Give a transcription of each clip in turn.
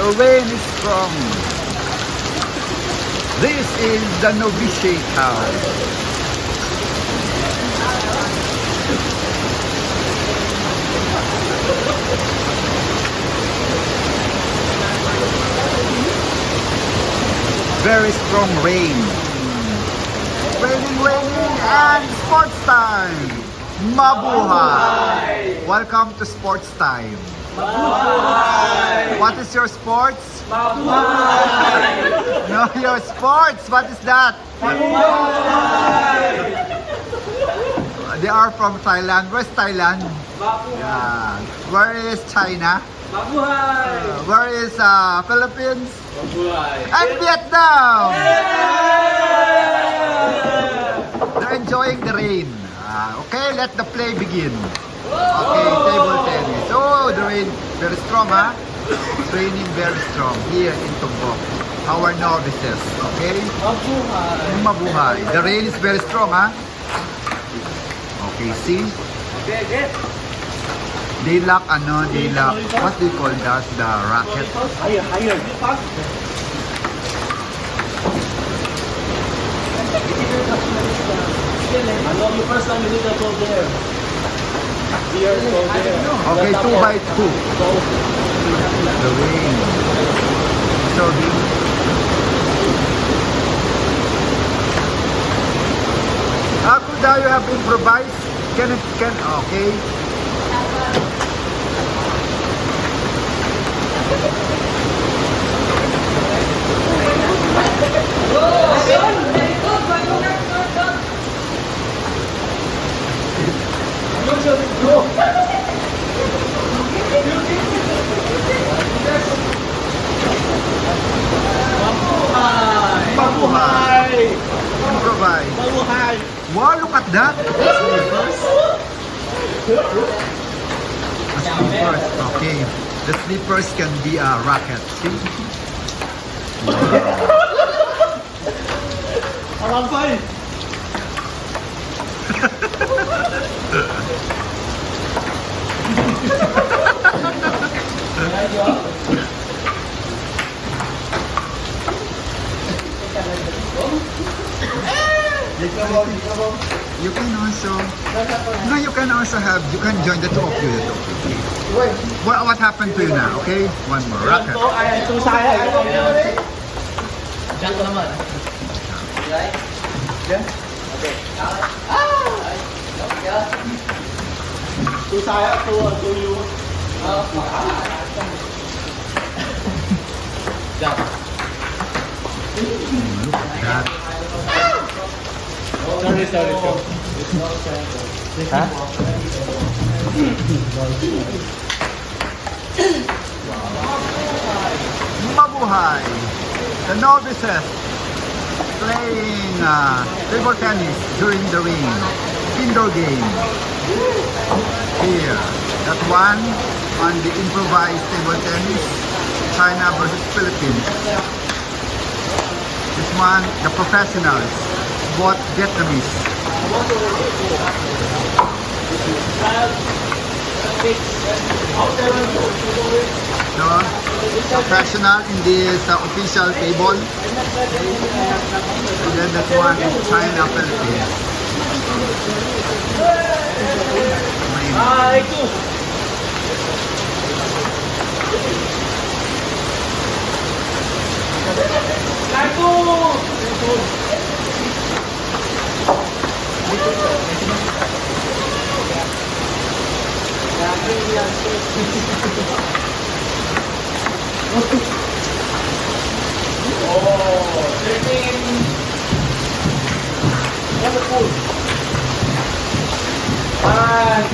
The rain is strong. This is the novitiate house. Very strong rain. Raining, and sports time. Mabuhay! Welcome to sports time. Mabuhay! What is your sports? Mabuhay! No, your sports. What is that? Mabuhay! They are from Thailand. Where's Thailand? Mabuhay! Yeah. Where is China? Mabuhay! Where is Philippines? Mabuhay! And Vietnam! Yeah! They're enjoying the rain. Okay, let the play begin. Okay, table tennis. Oh, the rain very strong, huh? It's raining very strong here in Tombok. Our novices, okay? Mabuhay! Mabuhay. The rain is very strong, huh? Okay, see? Get! They lock, what do you call that? The racket. Higher! Ano, you first time you need to go there. Here, go there. Okay, 2 by 2. The rain. Serving. Kuda, you have improvised? Okay. Mabuhay! Improvise. Mabuhay! Wow, look at that! The slippers, okay. The slippers can be a racket, see? Alam pa eh! You can also you can join the two of you. What happened to you now, okay? One more racket. Ay, ito saya. Diyan ko naman. Diyan? Okay. Ito saya, ito you. Diyan. Look at that. Sorry. Huh? Mabuhay! The novices playing table tennis during the rain. Indoor game. Here. That one on the improvised table tennis. China versus Philippines. This one, the professionals. Both Vietnamese. So, professional in this official table. And then that one is China, Philippines. Ito. Wonderful.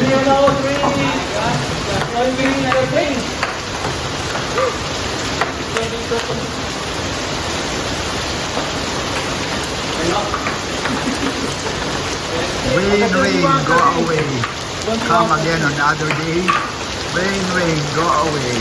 303. One green, another green. Rain, go away. Come again on the other day. Rain, go away.